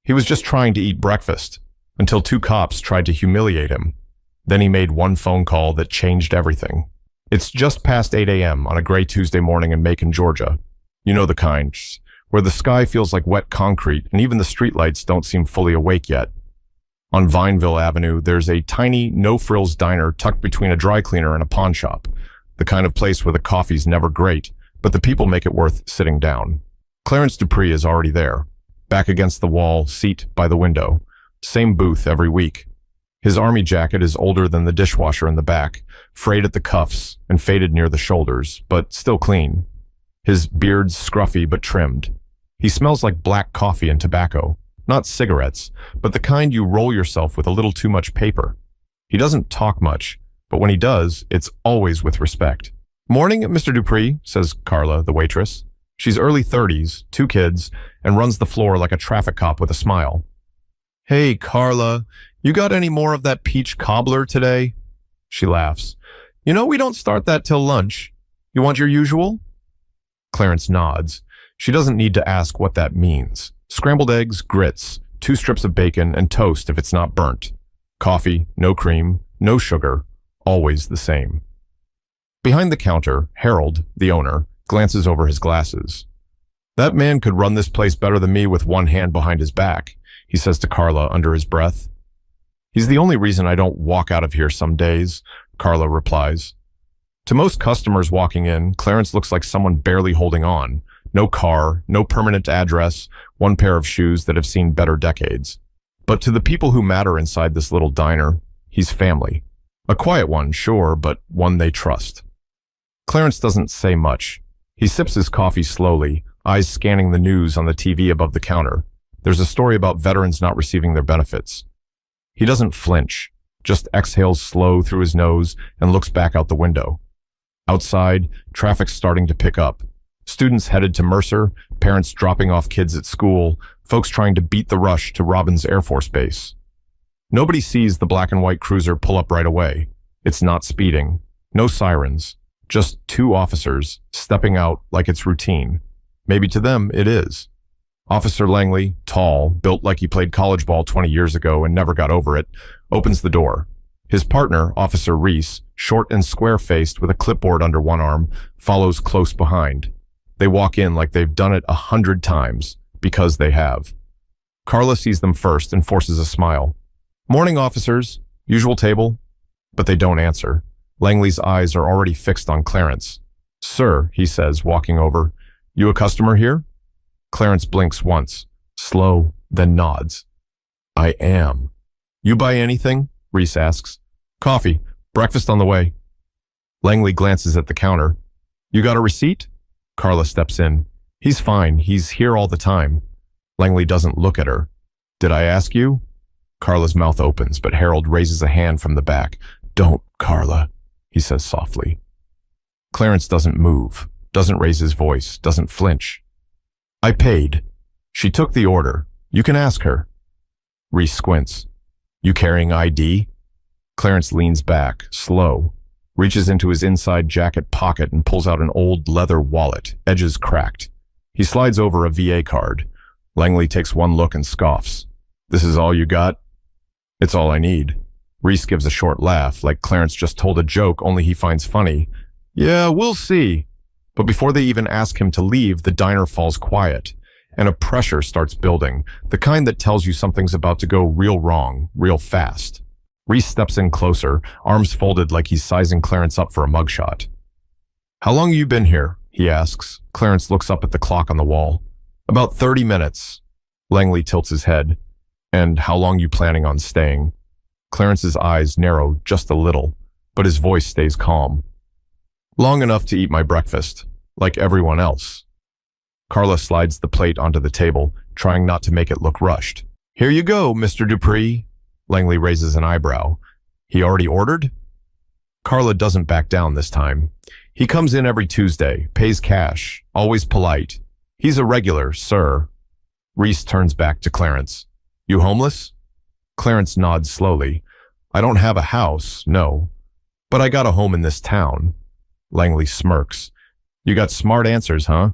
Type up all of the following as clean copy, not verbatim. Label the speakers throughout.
Speaker 1: He was just trying to eat breakfast, until two cops tried to humiliate him. Then he made one phone call that changed everything. It's just past 8 a.m. on a gray Tuesday morning in Macon, Georgia. You know the kind, where the sky feels like wet concrete and even the streetlights don't seem fully awake yet. On Vineville Avenue, there's a tiny, no-frills diner tucked between a dry cleaner and a pawn shop, the kind of place where the coffee's never great, but the people make it worth sitting down. Clarence Dupree is already there, back against the wall, seat by the window. Same booth every week. His army jacket is older than the dishwasher in the back, frayed at the cuffs and faded near the shoulders, but still clean. His beard's scruffy but trimmed. He smells like black coffee and tobacco, not cigarettes, but the kind you roll yourself with a little too much paper. He doesn't talk much, but when he does, it's always with respect. "Morning, Mr. Dupree," says Carla, the waitress. She's early 30s, 2 kids, and runs the floor like a traffic cop with a smile. "Hey, Carla, you got any more of that peach cobbler today?" She laughs. "You know we don't start that till lunch. You want your usual?" Clarence nods. She doesn't need to ask what that means. Scrambled eggs, grits, 2 strips of bacon, and toast if it's not burnt. Coffee, no cream, no sugar, always the same. Behind the counter, Harold, the owner, glances over his glasses. "That man could run this place better than me with one hand behind his back," he says to Carla under his breath. "He's the only reason I don't walk out of here some days," Carla replies. To most customers walking in, Clarence looks like someone barely holding on. No car, no permanent address, 1 pair of shoes that have seen better decades. But to the people who matter inside this little diner, he's family. A quiet one, sure, but one they trust. Clarence doesn't say much. He sips his coffee slowly, eyes scanning the news on the TV above the counter. There's a story about veterans not receiving their benefits. He doesn't flinch, just exhales slow through his nose and looks back out the window. Outside, traffic's starting to pick up. Students headed to Mercer, parents dropping off kids at school, folks trying to beat the rush to Robins Air Force Base. Nobody sees the black and white cruiser pull up right away. It's not speeding. No sirens. Just 2 officers stepping out like it's routine. Maybe to them it is. Officer Langley, tall, built like he played college ball 20 years ago and never got over it, opens the door. His partner, Officer Reese, short and square-faced with a clipboard under one arm, follows close behind. They walk in like they've done it 100 times, because they have. Carla sees them first and forces a smile. "Morning, officers. Usual table?" But they don't answer. Langley's eyes are already fixed on Clarence. "Sir," he says, walking over, "you a customer here?" Clarence blinks once, slow, then nods. "I am." "You buy anything?" Reese asks. "Coffee. Breakfast on the way." Langley glances at the counter. "You got a receipt?" Carla steps in. "He's fine. He's here all the time." Langley doesn't look at her. "Did I ask you?" Carla's mouth opens, but Harold raises a hand from the back. "Don't, Carla," he says softly. Clarence doesn't move, doesn't raise his voice, doesn't flinch. "I paid. She took the order. You can ask her." Reese squints. "You carrying ID?" Clarence leans back, slow, reaches into his inside jacket pocket and pulls out an old leather wallet, edges cracked. He slides over a VA card. Langley takes one look and scoffs. "This is all you got?" "It's all I need." Reese gives a short laugh, like Clarence just told a joke only he finds funny. "Yeah, we'll see." But before they even ask him to leave, the diner falls quiet, and a pressure starts building, the kind that tells you something's about to go real wrong, real fast. Reese steps in closer, arms folded like he's sizing Clarence up for a mugshot. "How long you been here?" he asks. Clarence looks up at the clock on the wall. "About 30 minutes. Langley tilts his head. "And how long you planning on staying?" Clarence's eyes narrow just a little, but his voice stays calm. "Long enough to eat my breakfast, like everyone else." Carla slides the plate onto the table, trying not to make it look rushed. "Here you go, Mr. Dupree." Langley raises an eyebrow. "He already ordered?" Carla doesn't back down this time. "He comes in every Tuesday, pays cash, always polite. He's a regular, sir." Reese turns back to Clarence. "You homeless?" Clarence nods slowly. "I don't have a house, no. But I got a home in this town." Langley smirks. "You got smart answers, huh?"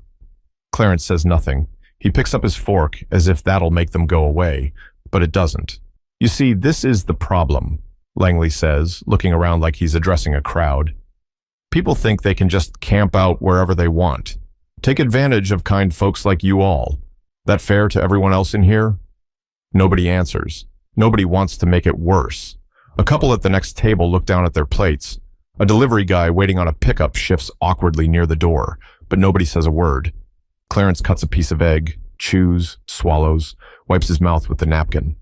Speaker 1: Clarence says nothing. He picks up his fork as if that'll make them go away, but it doesn't. You see, this is the problem, Langley says, looking around like he's addressing a crowd. People think they can just camp out wherever they want. Take advantage of kind folks like you all. That fair to everyone else in here? Nobody answers. Nobody wants to make it worse. A couple at the next table look down at their plates. A delivery guy waiting on a pickup shifts awkwardly near the door, but nobody says a word. Clarence cuts a piece of egg, chews, swallows, wipes his mouth with the napkin.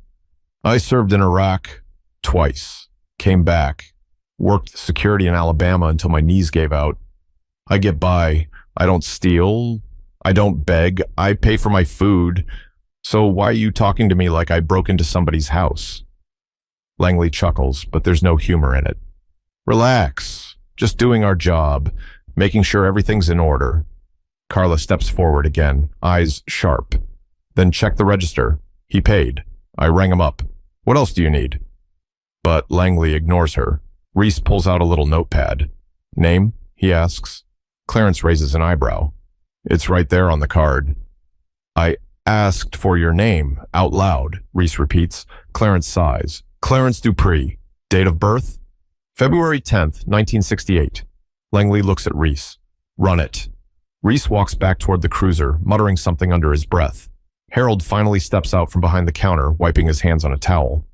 Speaker 1: I served in Iraq twice, came back, worked security in Alabama until my knees gave out. I get by. I don't steal. I don't beg. I pay for my food. So why are you talking to me like I broke into somebody's house? Langley chuckles, but there's no humor in it. Relax. Just doing our job, making sure everything's in order. Carla steps forward again, eyes sharp. Then check the register. He paid. I rang him up. What else do you need? But Langley ignores her. Reese pulls out a little notepad. Name? He asks. Clarence raises an eyebrow. It's right there on the card. I asked for your name, out loud, Reese repeats. Clarence sighs. Clarence Dupree. Date of birth? February 10th, 1968. Langley looks at Reese. Run it. Reese walks back toward the cruiser, muttering something under his breath. Harold finally steps out from behind the counter, wiping his hands on a towel.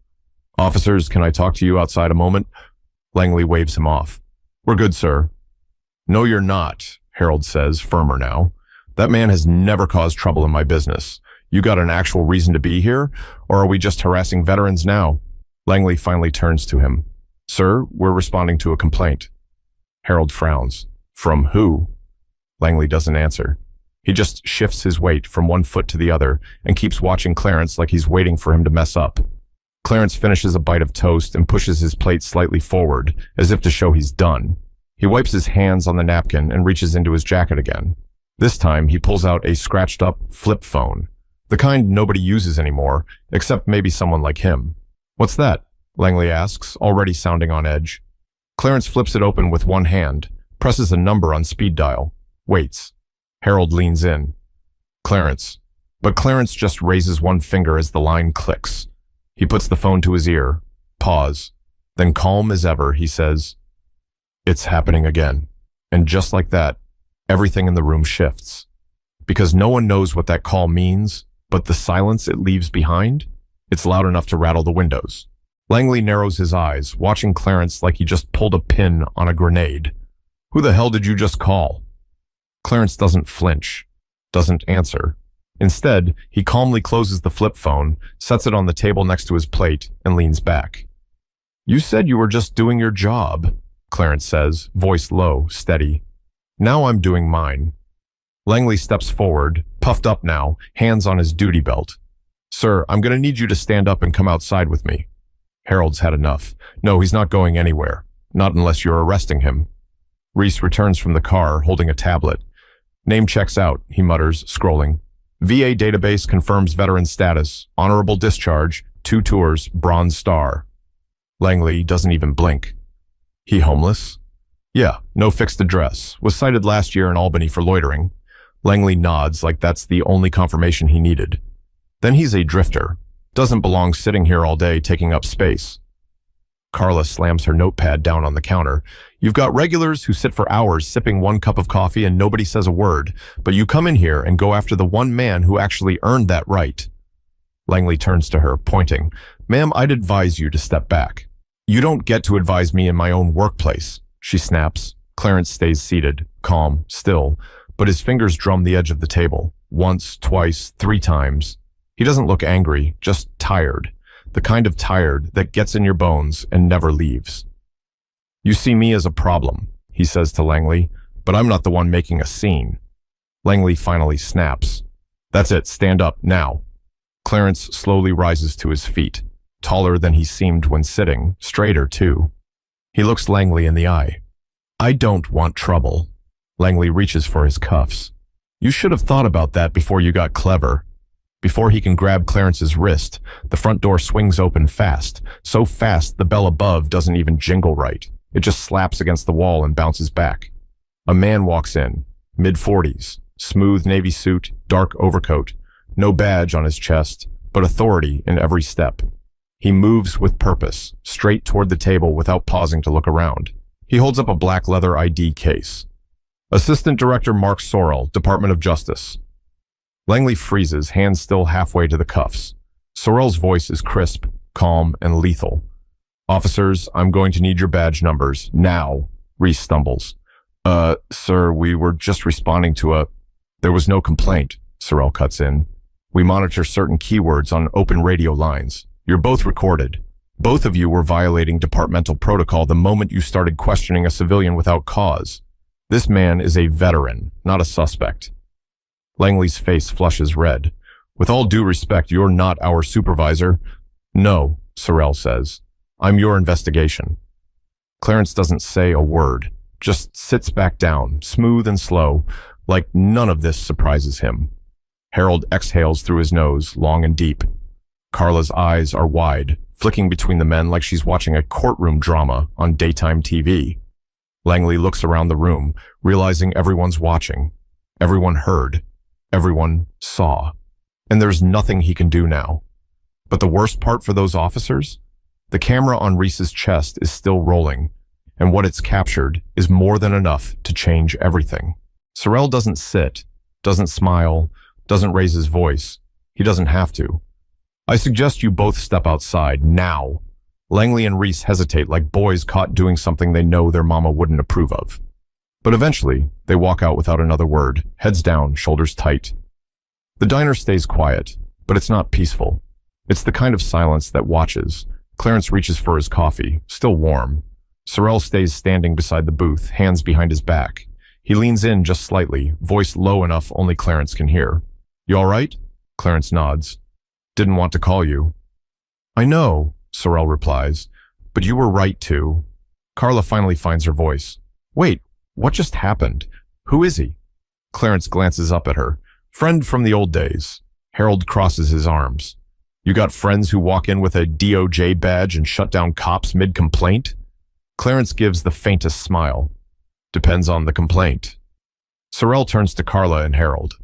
Speaker 1: Officers, can I talk to you outside a moment? Langley waves him off. We're good, sir. No, you're not, Harold says, firmer now. That man has never caused trouble in my business. You got an actual reason to be here, or are we just harassing veterans now? Langley finally turns to him. Sir, we're responding to a complaint. Harold frowns. From who? Langley doesn't answer. He just shifts his weight from one foot to the other and keeps watching Clarence like he's waiting for him to mess up. Clarence finishes a bite of toast and pushes his plate slightly forward, as if to show he's done. He wipes his hands on the napkin and reaches into his jacket again. This time, he pulls out a scratched-up flip phone, the kind nobody uses anymore, except maybe someone like him. What's that? Langley asks, already sounding on edge. Clarence flips it open with one hand, presses a number on speed dial, waits. Harold leans in. Clarence. But Clarence just raises one finger as the line clicks. He puts the phone to his ear. Pause. Then calm as ever, he says, It's happening again. And just like that, everything in the room shifts. Because no one knows what that call means, but the silence it leaves behind, it's loud enough to rattle the windows. Langley narrows his eyes, watching Clarence like he just pulled a pin on a grenade. Who the hell did you just call? Clarence doesn't flinch, doesn't answer. Instead, he calmly closes the flip phone, sets it on the table next to his plate, and leans back. You said you were just doing your job, Clarence says, voice low, steady. Now I'm doing mine. Langley steps forward, puffed up now, hands on his duty belt. Sir, I'm going to need you to stand up and come outside with me. Harold's had enough. No, he's not going anywhere. Not unless you're arresting him. Reese returns from the car, holding a tablet. Name checks out, he mutters, scrolling. VA database confirms veteran status. Honorable discharge. 2 tours. Bronze Star. Langley doesn't even blink. He homeless? Yeah, no fixed address. Was cited last year in Albany for loitering. Langley nods like that's the only confirmation he needed. Then he's a drifter. Doesn't belong sitting here all day taking up space. Carla slams her notepad down on the counter. You've got regulars who sit for hours sipping 1 cup of coffee and nobody says a word, but you come in here and go after the one man who actually earned that right. Langley turns to her, pointing. Ma'am, I'd advise you to step back. You don't get to advise me in my own workplace, she snaps. Clarence stays seated, calm, still, but his fingers drum the edge of the table. Once, twice, 3 times. He doesn't look angry, just tired. The kind of tired that gets in your bones and never leaves. You see me as a problem, he says to Langley, but I'm not the one making a scene. Langley finally snaps. That's it, stand up, now. Clarence slowly rises to his feet, taller than he seemed when sitting, straighter too. He looks Langley in the eye. I don't want trouble. Langley reaches for his cuffs. You should have thought about that before you got clever. Before he can grab Clarence's wrist, the front door swings open fast, so fast the bell above doesn't even jingle right. It just slaps against the wall and bounces back. A man walks in, mid-40s, smooth navy suit, dark overcoat, No badge on his chest, but authority in every step. He moves with purpose, straight toward the table without pausing to look around. He holds up a black leather ID case. Assistant Director Mark Sorrell, Department of Justice. Langley freezes, hands still halfway to the cuffs. Sorrell's voice is crisp, calm, and lethal. Officers, I'm going to need your badge numbers, now. Reese stumbles. Sir, we were just responding to a... There was no complaint, Sorrell cuts in. We monitor certain keywords on open radio lines. You're both recorded. Both of you were violating departmental protocol the moment you started questioning a civilian without cause. This man is a veteran, not a suspect. Langley's face flushes red. With all due respect, you're not our supervisor. No, Sorrell says. I'm your investigation. Clarence doesn't say a word, just sits back down, smooth and slow, like none of this surprises him. Harold exhales through his nose, long and deep. Carla's eyes are wide, flicking between the men like she's watching a courtroom drama on daytime TV. Langley looks around the room, realizing everyone's watching. Everyone heard. Everyone saw. And there's nothing he can do now. But the worst part for those officers? The camera on Reese's chest is still rolling, and what it's captured is more than enough to change everything. Sorrell doesn't sit, doesn't smile, doesn't raise his voice. He doesn't have to. I suggest you both step outside, now. Langley and Reese hesitate like boys caught doing something they know their mama wouldn't approve of. But eventually, they walk out without another word, heads down, shoulders tight. The diner stays quiet, but it's not peaceful. It's the kind of silence that watches. Clarence reaches for his coffee, still warm. Sorrell stays standing beside the booth, hands behind his back. He leans in just slightly, voice low enough only Clarence can hear. You all right? Clarence nods. Didn't want to call you. I know, Sorrell replies, but you were right to. Carla finally finds her voice. Wait, what just happened? Who is he? Clarence glances up at her. Friend from the old days. Harold crosses his arms. You got friends who walk in with a DOJ badge and shut down cops mid-complaint? Clarence gives the faintest smile. Depends on the complaint. Sorrell turns to Carla and Harold.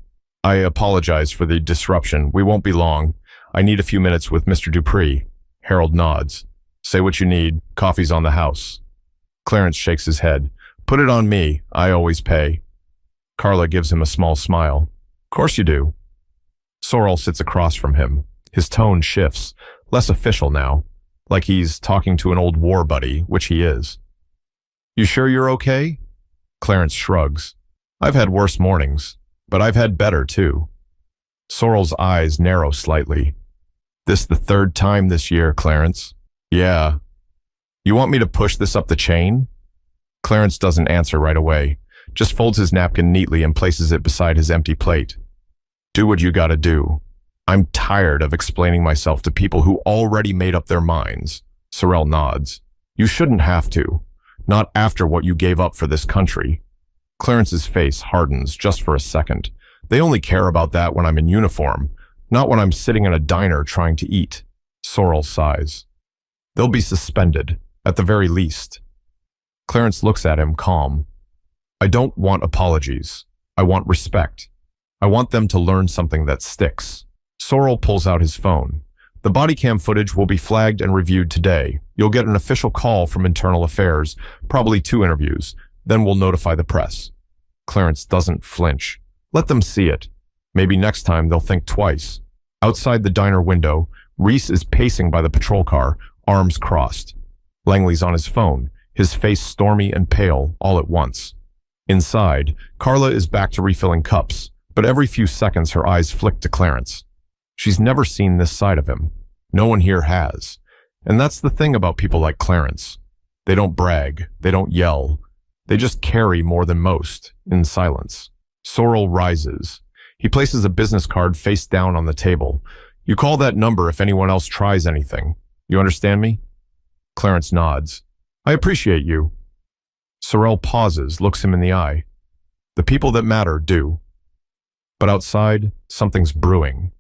Speaker 1: I apologize for the disruption. We won't be long. I need a few minutes with Mr. Dupree. Harold nods. Say what you need. Coffee's on the house. Clarence shakes his head. Put it on me. I always pay. Carla gives him a small smile. Of course you do. Sorrell sits across from him. His tone shifts, less official now, like he's talking to an old war buddy, which he is. You sure you're okay? Clarence shrugs. I've had worse mornings, but I've had better too. Sorrell's eyes narrow slightly. This the third time this year, Clarence. Yeah. You want me to push this up the chain? Clarence doesn't answer right away, just folds his napkin neatly and places it beside his empty plate. Do what you gotta do. I'm tired of explaining myself to people who already made up their minds. Sorrell nods. You shouldn't have to. Not after what you gave up for this country. Clarence's face hardens just for a second. They only care about that when I'm in uniform, not when I'm sitting in a diner trying to eat. Sorrell sighs. They'll be suspended, at the very least. Clarence looks at him calm. I don't want apologies. I want respect. I want them to learn something that sticks. Sorrell pulls out his phone. The body cam footage will be flagged and reviewed today. You'll get an official call from Internal Affairs, probably 2 interviews. Then we'll notify the press. Clarence doesn't flinch. Let them see it. Maybe next time they'll think twice. Outside the diner window, Reese is pacing by the patrol car, arms crossed. Langley's on his phone, his face stormy and pale all at once. Inside, Carla is back to refilling cups, but every few seconds her eyes flick to Clarence. She's never seen this side of him. No one here has. And that's the thing about people like Clarence. They don't brag. They don't yell. They just carry more than most, in silence. Sorrell rises. He places a business card face down on the table. You call that number if anyone else tries anything. You understand me? Clarence nods. I appreciate you. Sorrell pauses, looks him in the eye. The people that matter do. But outside, something's brewing.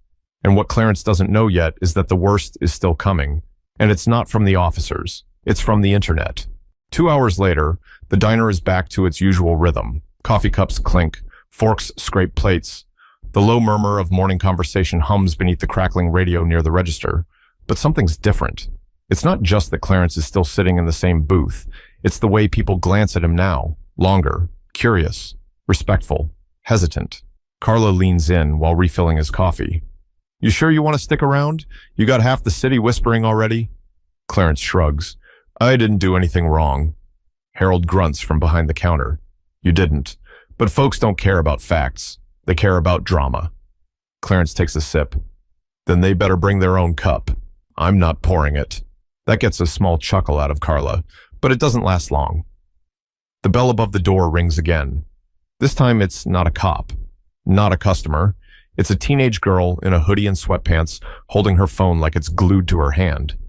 Speaker 1: And what Clarence doesn't know yet is that the worst is still coming. And it's not from the officers. It's from the internet. 2 hours later, the diner is back to its usual rhythm. Coffee cups clink. Forks scrape plates. The low murmur of morning conversation hums beneath the crackling radio near the register. But something's different. It's not just that Clarence is still sitting in the same booth. It's the way people glance at him now, longer, curious, respectful, hesitant. Carla leans in while refilling his coffee. You sure you want to stick around? You got half the city whispering already? Clarence shrugs. I didn't do anything wrong. Harold grunts from behind the counter. You didn't. But folks don't care about facts. They care about drama. Clarence takes a sip. Then they better bring their own cup. I'm not pouring it. That gets a small chuckle out of Carla, but it doesn't last long. The bell above the door rings again. This time it's not a cop, not a customer. It's a teenage girl in a hoodie and sweatpants holding her phone like it's glued to her hand.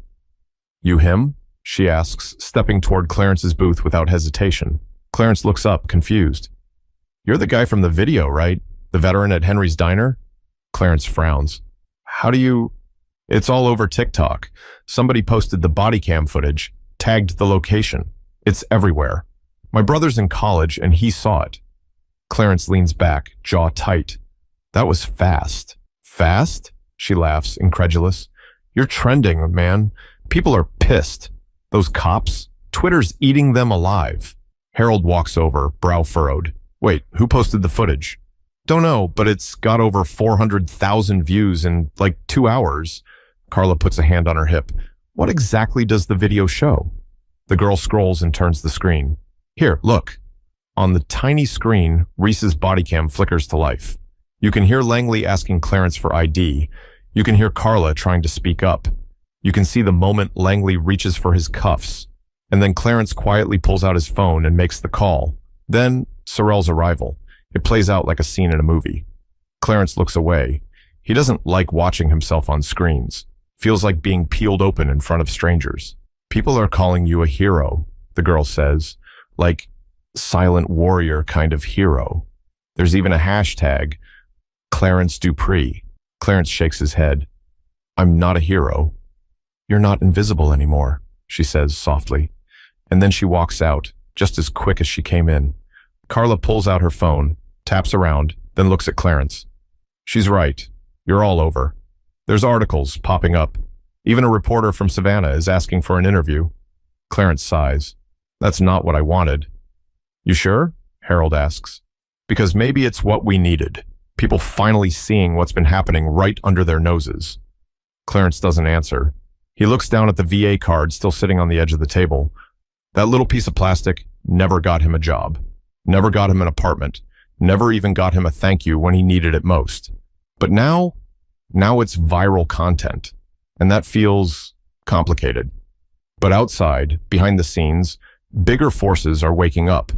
Speaker 1: You him? She asks, stepping toward Clarence's booth without hesitation. Clarence looks up, confused. You're the guy from the video, right? The veteran at Henry's Diner? Clarence frowns. How do you... It's all over TikTok. Somebody posted the body cam footage, tagged the location. It's everywhere. My brother's in college and he saw it. Clarence leans back, jaw tight. That was fast. Fast? She laughs, incredulous. You're trending, man. People are pissed. Those cops? Twitter's eating them alive. Harold walks over, brow furrowed. Wait, who posted the footage? Don't know, but it's got over 400,000 views in like 2 hours. Carla puts a hand on her hip. What exactly does the video show? The girl scrolls and turns the screen. Here, look. On the tiny screen, Reese's body cam flickers to life. You can hear Langley asking Clarence for ID. You can hear Carla trying to speak up. You can see the moment Langley reaches for his cuffs. And then Clarence quietly pulls out his phone and makes the call. Then, Sorrell's arrival. It plays out like a scene in a movie. Clarence looks away. He doesn't like watching himself on screens. Feels like being peeled open in front of strangers. People are calling you a hero, the girl says. Like, silent warrior kind of hero. There's even a hashtag, Clarence Dupree. Clarence shakes his head. I'm not a hero. You're not invisible anymore, she says softly. And then she walks out, just as quick as she came in. Carla pulls out her phone, taps around, then looks at Clarence. She's right. You're all over. There's articles popping up. Even a reporter from Savannah is asking for an interview. Clarence sighs. That's not what I wanted. You sure? Harold asks. Because maybe it's what we needed. People finally seeing what's been happening right under their noses. Clarence doesn't answer. He looks down at the VA card still sitting on the edge of the table. That little piece of plastic never got him a job. Never got him an apartment. Never even got him a thank you when he needed it most. But now it's viral content. And that feels complicated. But outside, behind the scenes, bigger forces are waking up.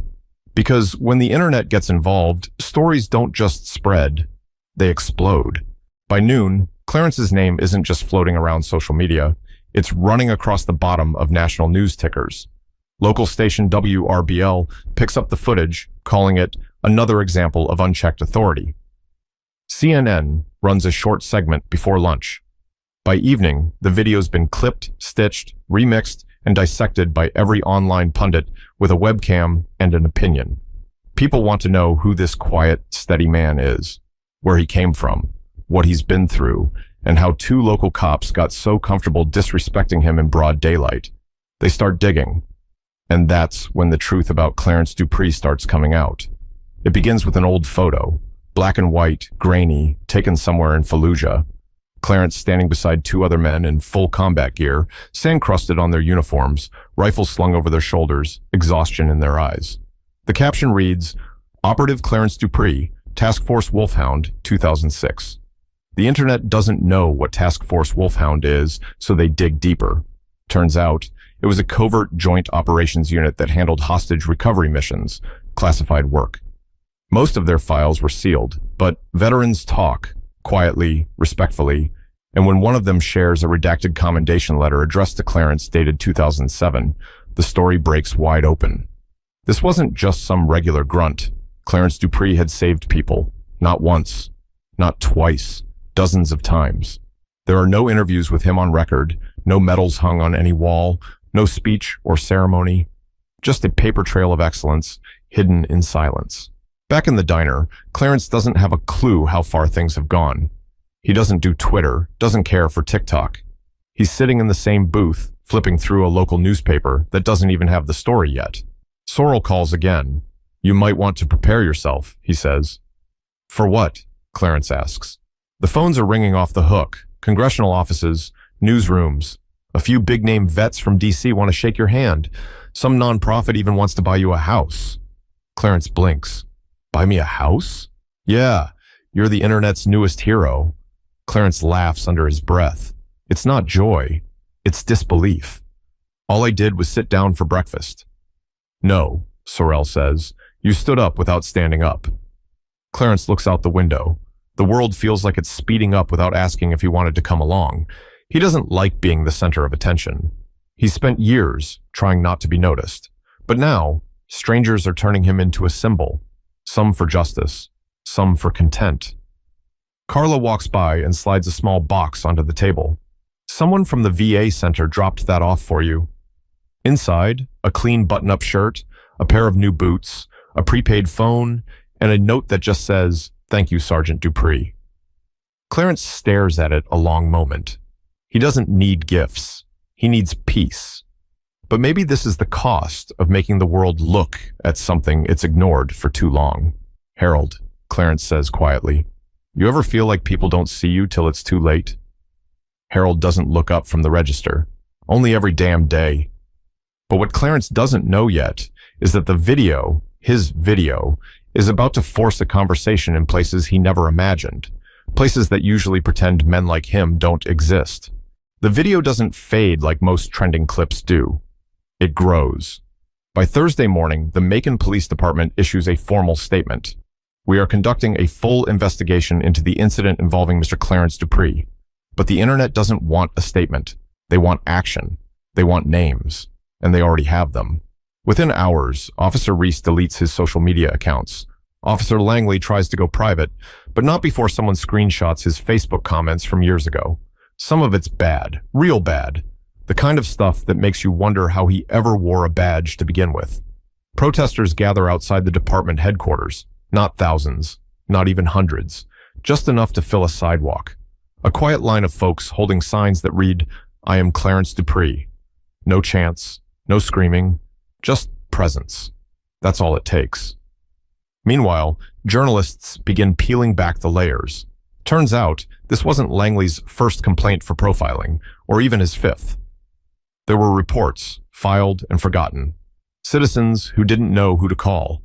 Speaker 1: Because when the internet gets involved, stories don't just spread, they explode. By noon, Clarence's name isn't just floating around social media, it's running across the bottom of national news tickers. Local station WRBL picks up the footage, calling it another example of unchecked authority. CNN runs a short segment before lunch. By evening, the video's been clipped, stitched, remixed, and dissected by every online pundit with a webcam and an opinion. People want to know who this quiet, steady man is, where he came from, what he's been through, and how 2 local cops got so comfortable disrespecting him in broad daylight. They start digging. And that's when the truth about Clarence Dupree starts coming out. It begins with an old photo, black and white, grainy, taken somewhere in Fallujah. Clarence standing beside 2 other men in full combat gear, sand-crusted on their uniforms, rifles slung over their shoulders, exhaustion in their eyes. The caption reads, Operative Clarence Dupree, Task Force Wolfhound, 2006. The internet doesn't know what Task Force Wolfhound is, so they dig deeper. Turns out, it was a covert joint operations unit that handled hostage recovery missions, classified work. Most of their files were sealed, but veterans talk, quietly, respectfully, and when one of them shares a redacted commendation letter addressed to Clarence dated 2007, the story breaks wide open. This wasn't just some regular grunt. Clarence Dupree had saved people, not once, not twice, dozens of times. There are no interviews with him on record, no medals hung on any wall, no speech or ceremony, just a paper trail of excellence hidden in silence. Back in the diner, Clarence doesn't have a clue how far things have gone. He doesn't do Twitter, doesn't care for TikTok. He's sitting in the same booth, flipping through a local newspaper that doesn't even have the story yet. Sorrel calls again. "You might want to prepare yourself," he says. "For what?" Clarence asks. The phones are ringing off the hook. Congressional offices, newsrooms. A few big-name vets from DC want to shake your hand. Some nonprofit even wants to buy you a house. Clarence blinks. "Buy me a house?" "Yeah, you're the internet's newest hero." Clarence laughs under his breath. It's not joy. It's disbelief. "All I did was sit down for breakfast." "No," Sorrel says. "You stood up without standing up." Clarence looks out the window. The world feels like it's speeding up without asking if he wanted to come along. He doesn't like being the center of attention. He's spent years trying not to be noticed. But now, strangers are turning him into a symbol. Some for justice, some for content. Carla walks by and slides a small box onto the table. "Someone from the VA center dropped that off for you." Inside, a clean button-up shirt, a pair of new boots, a prepaid phone, and a note that just says, "Thank you, Sergeant Dupree." Clarence stares at it a long moment. He doesn't need gifts. He needs peace. But maybe this is the cost of making the world look at something it's ignored for too long. "Harold," Clarence says quietly, "you ever feel like people don't see you till it's too late?" Harold doesn't look up from the register. Only every damn day. But what Clarence doesn't know yet is that the video, his video, is about to force a conversation in places he never imagined, places that usually pretend men like him don't exist. The video doesn't fade like most trending clips do. It grows. By Thursday morning, the Macon Police Department issues a formal statement. "We are conducting a full investigation into the incident involving Mr. Clarence Dupree." But the internet doesn't want a statement. They want action. They want names. And they already have them. Within hours, Officer Reese deletes his social media accounts. Officer Langley tries to go private, but not before someone screenshots his Facebook comments from years ago. Some of it's bad, real bad. The kind of stuff that makes you wonder how he ever wore a badge to begin with. Protesters gather outside the department headquarters. Not thousands, not even hundreds. Just enough to fill a sidewalk. A quiet line of folks holding signs that read, "I am Clarence Dupree." No chants, no screaming, just presence. That's all it takes. Meanwhile, journalists begin peeling back the layers. Turns out, this wasn't Langley's first complaint for profiling, or even his fifth. There were reports, filed and forgotten. Citizens who didn't know who to call.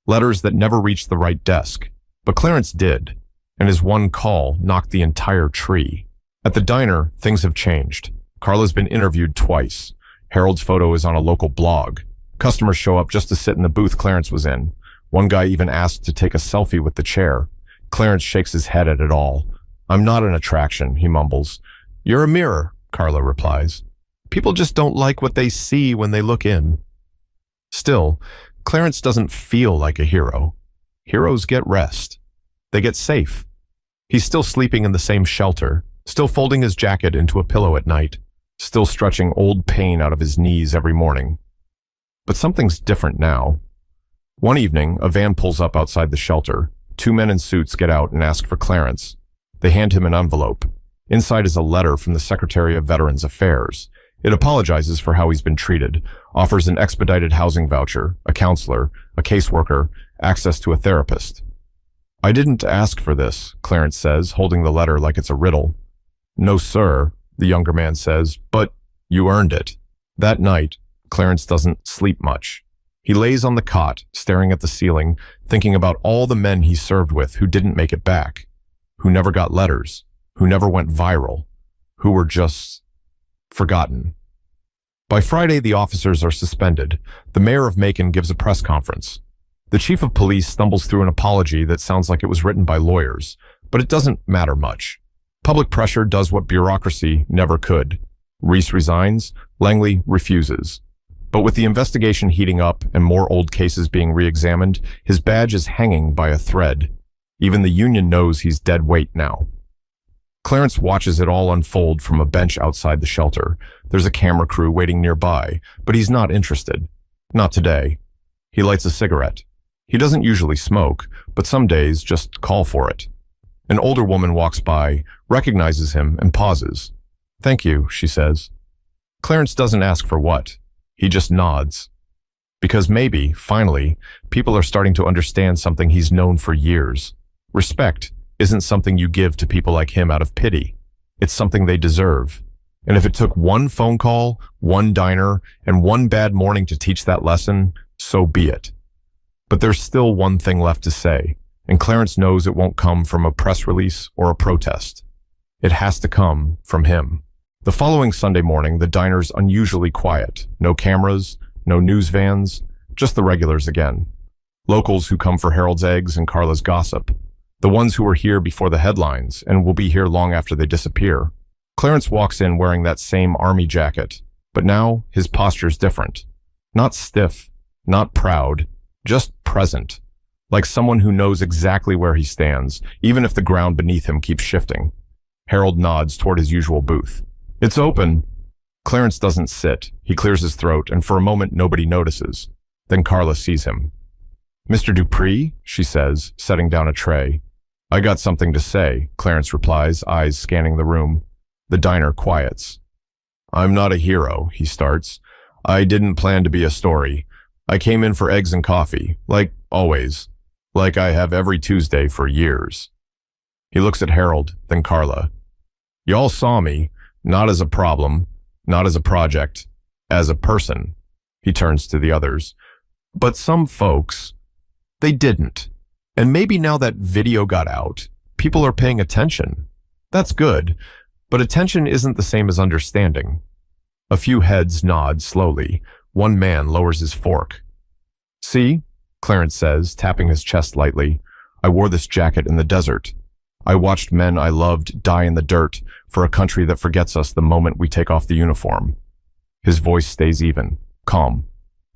Speaker 1: Letters that never reached the right desk. But Clarence did, and his one call knocked the entire tree. At the diner, things have changed. Carla's been interviewed twice. Harold's photo is on a local blog. Customers show up just to sit in the booth Clarence was in. One guy even asked to take a selfie with the chair. Clarence shakes his head at it all. "I'm not an attraction," he mumbles. "You're a mirror," Carla replies. "People just don't like what they see when they look in." Still, Clarence doesn't feel like a hero. Heroes get rest. They get safe. He's still sleeping in the same shelter, still folding his jacket into a pillow at night, still stretching old pain out of his knees every morning. But something's different now. One evening, a van pulls up outside the shelter. Two men in suits get out and ask for Clarence. They hand him an envelope. Inside is a letter from the Secretary of Veterans Affairs. It apologizes for how he's been treated, offers an expedited housing voucher, a counselor, a caseworker, access to a therapist. "I didn't ask for this," Clarence says, holding the letter like it's a riddle. "No, sir," the younger man says, "but you earned it." That night, Clarence doesn't sleep much. He lays on the cot, staring at the ceiling, thinking about all the men he served with who didn't make it back, who never got letters, who never went viral, who were just forgotten. By Friday, the officers are suspended. The mayor of Macon gives a press conference. The chief of police stumbles through an apology that sounds like it was written by lawyers, but it doesn't matter much. Public pressure does what bureaucracy never could. Reese resigns, Langley refuses. But with the investigation heating up and more old cases being re-examined, his badge is hanging by a thread. Even the union knows he's dead weight now. Clarence watches it all unfold from a bench outside the shelter. There's a camera crew waiting nearby, but he's not interested. Not today. He lights a cigarette. He doesn't usually smoke, but some days just call for it. An older woman walks by, recognizes him, and pauses. "Thank you," she says. Clarence doesn't ask for what. He just nods. Because maybe, finally, people are starting to understand something he's known for years. Respect isn't something you give to people like him out of pity. It's something they deserve. And if it took one phone call, one diner, and one bad morning to teach that lesson, so be it. But there's still one thing left to say, and Clarence knows it won't come from a press release or a protest. It has to come from him. The following Sunday morning, the diner's unusually quiet. No cameras, no news vans, just the regulars again. Locals who come for Harold's eggs and Carla's gossip. The ones who were here before the headlines and will be here long after they disappear. Clarence walks in wearing that same army jacket, but now his posture's different. Not stiff, not proud, just present. Like someone who knows exactly where he stands, even if the ground beneath him keeps shifting. Harold nods toward his usual booth. "It's open." Clarence doesn't sit. He clears his throat, and for a moment nobody notices. Then Carla sees him. "Mr. Dupree?" she says, setting down a tray. "I got something to say," Clarence replies, eyes scanning the room. The diner quiets. "I'm not a hero," he starts. "I didn't plan to be a story. I came in for eggs and coffee, like always. Like I have every Tuesday for years." He looks at Harold, then Carla. "Y'all saw me, not as a problem, not as a project, as a person." He turns to the others. "But some folks, they didn't. And maybe now that video got out, people are paying attention. That's good, but attention isn't the same as understanding." A few heads nod slowly. One man lowers his fork. "See," Clarence says, tapping his chest lightly. "I wore this jacket in the desert. I watched men I loved die in the dirt for a country that forgets us the moment we take off the uniform." His voice stays even, calm,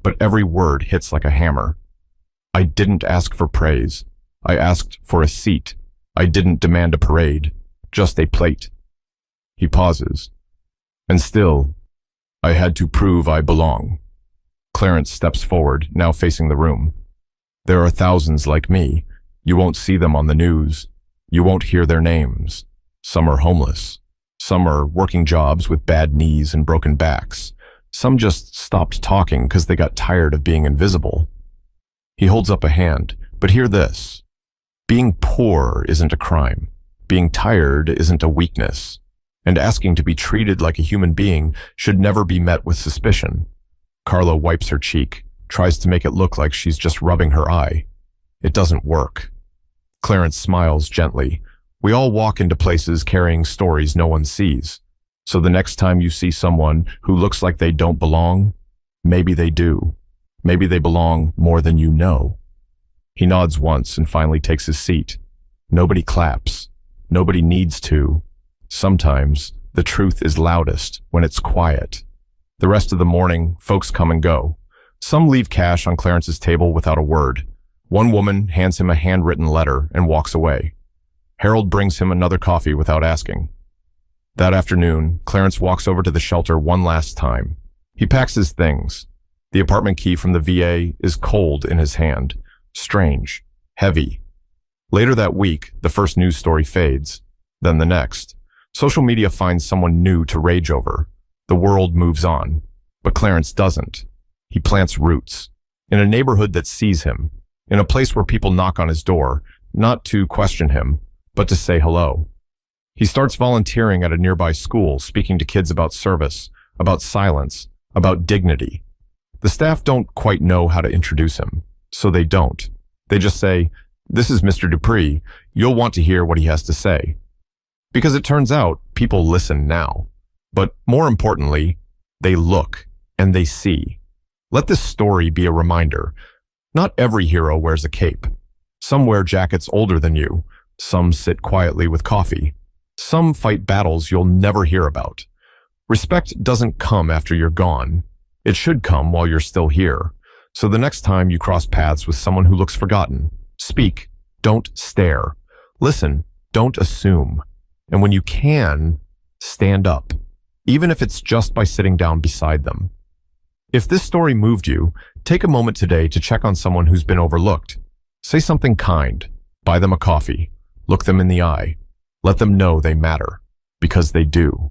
Speaker 1: but every word hits like a hammer. "I didn't ask for praise. I asked for a seat. I didn't demand a parade, just a plate." He pauses. "And still, I had to prove I belong." Clarence steps forward, now facing the room. "There are thousands like me. You won't see them on the news. You won't hear their names. Some are homeless. Some are working jobs with bad knees and broken backs. Some just stopped talking because they got tired of being invisible." He holds up a hand, but hear this. Being poor isn't a crime. Being tired isn't a weakness. And asking to be treated like a human being should never be met with suspicion. Carla wipes her cheek, tries to make it look like she's just rubbing her eye. It doesn't work. Clarence smiles gently. We all walk into places carrying stories no one sees. So the next time you see someone who looks like they don't belong, maybe they do. Maybe they belong more than you know. He nods once and finally takes his seat. Nobody claps. Nobody needs to. Sometimes the truth is loudest when it's quiet. The rest of the morning, folks come and go. Some leave cash on Clarence's table without a word. One woman hands him a handwritten letter and walks away. Harold brings him another coffee without asking. That afternoon, Clarence walks over to the shelter one last time. He packs his things. The apartment key from the VA is cold in his hand. Strange. Heavy. Later that week, the first news story fades. Then the next. Social media finds someone new to rage over. The world moves on. But Clarence doesn't. He plants roots. In a neighborhood that sees him. In a place where people knock on his door, not to question him, but to say hello. He starts volunteering at a nearby school, speaking to kids about service, about silence, about dignity. The staff don't quite know how to introduce him, so they don't. They just say, "This is Mr. Dupree. You'll want to hear what he has to say." Because it turns out people listen now. But more importantly, they look and they see. Let this story be a reminder. Not every hero wears a cape. Some wear jackets older than you. Some sit quietly with coffee. Some fight battles you'll never hear about. Respect doesn't come after you're gone. It should come while you're still here. So the next time you cross paths with someone who looks forgotten, speak, don't stare. Listen, don't assume. And when you can, stand up, even if it's just by sitting down beside them. If this story moved you, take a moment today to check on someone who's been overlooked. Say something kind. Buy them a coffee. Look them in the eye. Let them know they matter. Because they do.